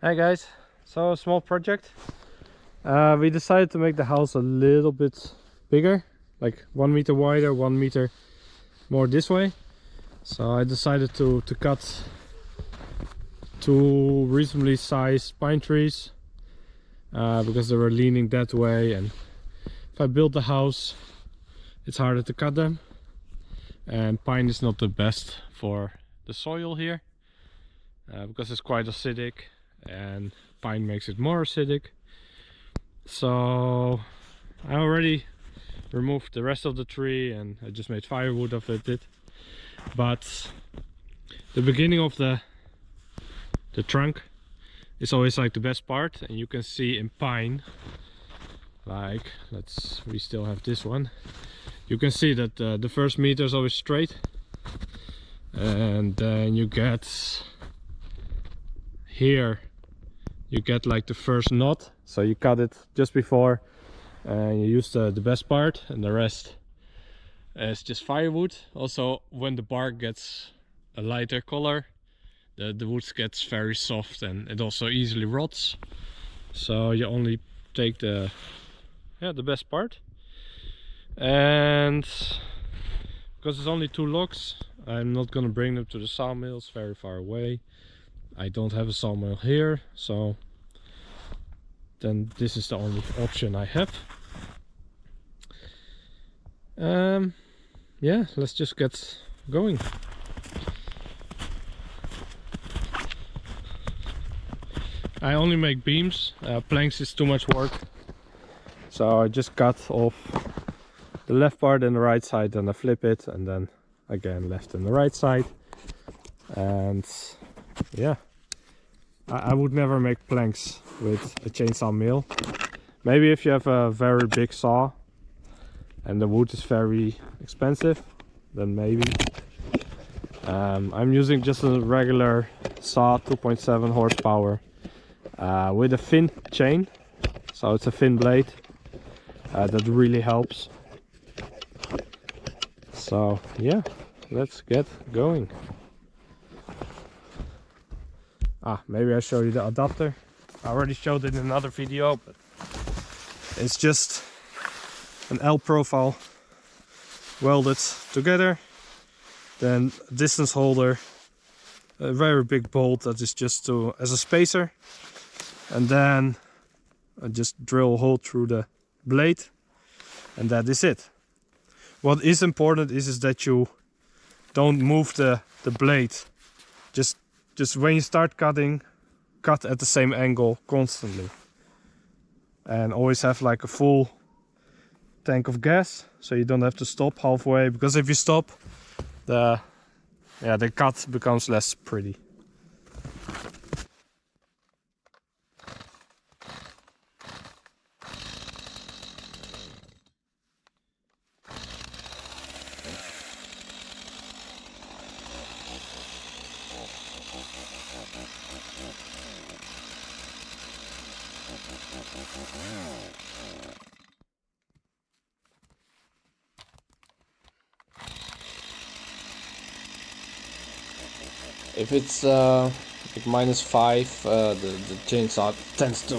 Hi guys, so a small project. We decided to make the house a little bit bigger, like 1 meter wider, 1 meter more this way. So I decided to cut 2 reasonably sized pine trees because they were leaning that way, and if I build the house it's harder to cut them, and pine is not the best for the soil here because it's quite acidic, and pine makes it more acidic. So I already removed the rest of the tree and I just made firewood of it. But the beginning of the trunk is always like the best part, and you can see in pine, like we still have this one, you can see that the first meter is always straight, and then you get here, you get like the first knot, so you cut it just before and you use the best part, and the rest is just firewood. Also, when the bark gets a lighter color, the wood gets very soft and it also easily rots, so you only take the best part. And because it's only 2 logs, I'm not gonna bring them to the sawmill, it's very far away. I don't have a sawmill here, so then this is the only option I have. Yeah, let's just get going. I only make beams, planks is too much work, so I just cut off the left part and the right side, and I flip it, and then again left and the right side. And yeah, I would never make planks with a chainsaw mill. Maybe if you have a very big saw and the wood is very expensive, then maybe. I'm using just a regular saw, 2.7 horsepower, with a thin chain, so it's a thin blade. That really helps. So yeah, let's get going. Maybe I show you the adapter. I already showed it in another video, but it's just an L profile welded together, then distance holder, a very big bolt that is just as a spacer, and then I just drill a hole through the blade, and that is it. What is important is that you don't move the blade. Just when you start cutting, cut at the same angle constantly, and always have like a full tank of gas, so you don't have to stop halfway, because if you stop, the cut becomes less pretty. If it's like -5, the chainsaw tends to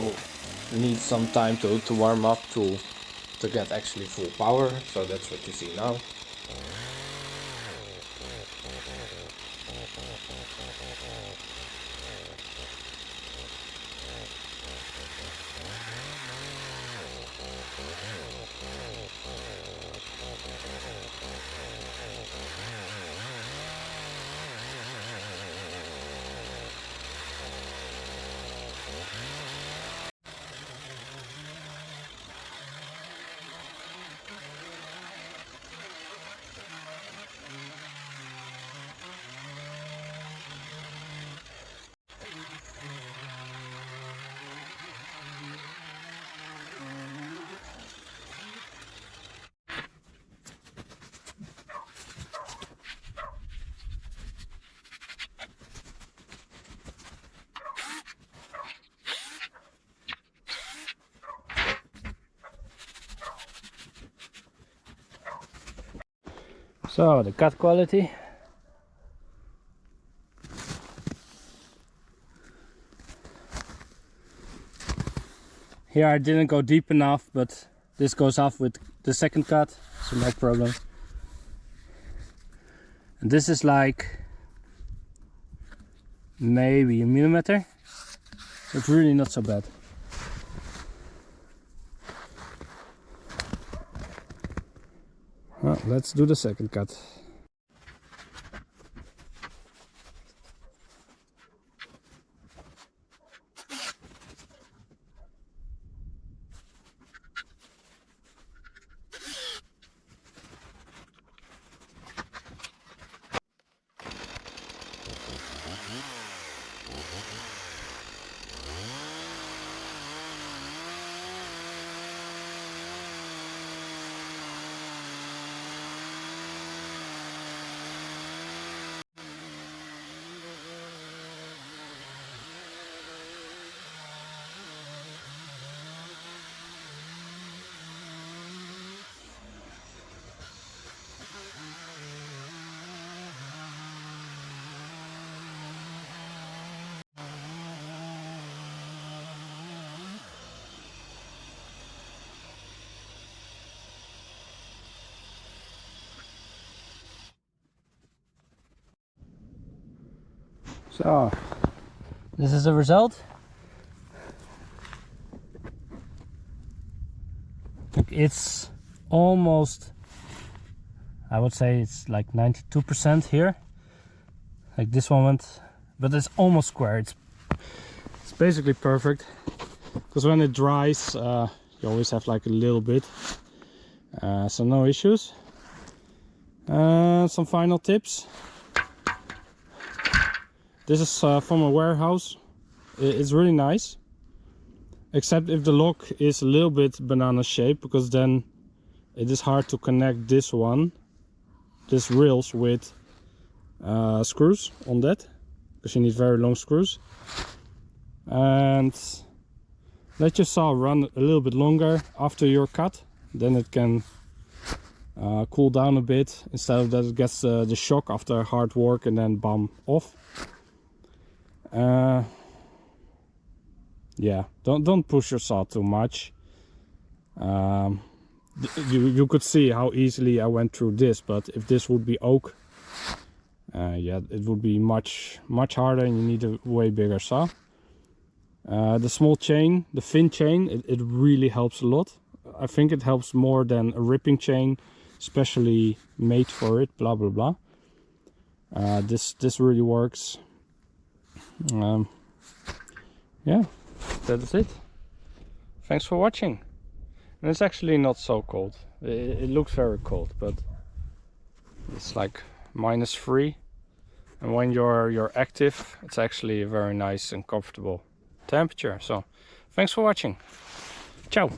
need some time to warm up to get actually full power, so that's what you see now. So the cut quality. Here I didn't go deep enough, but this goes off with the second cut, so no problem. And this is like maybe a millimeter. It's really not so bad. Well, let's do the second cut. So, this is the result. It's almost, I would say it's like 92% here. Like this one went, but it's almost square. It's basically perfect. Because when it dries, you always have like a little bit. So no issues. Some final tips. This is from a warehouse. It's really nice, except if the lock is a little bit banana shaped, because then it is hard to connect this rails with screws on that, because you need very long screws. And let your saw run a little bit longer after your cut, then it can cool down a bit, instead of that it gets the shock after hard work and then bam, off. Yeah, don't push your saw too much. You could see how easily I went through this, but if this would be oak, yeah, it would be much harder, and you need a way bigger saw. The small chain, the fin chain, it really helps a lot. I think it helps more than a ripping chain, especially made for it, blah blah blah. This really works. Yeah, that's it. Thanks for watching. And it's actually not so cold. It looks very cold, but it's like -3. And when you're active, it's actually a very nice and comfortable temperature. So thanks for watching. Ciao.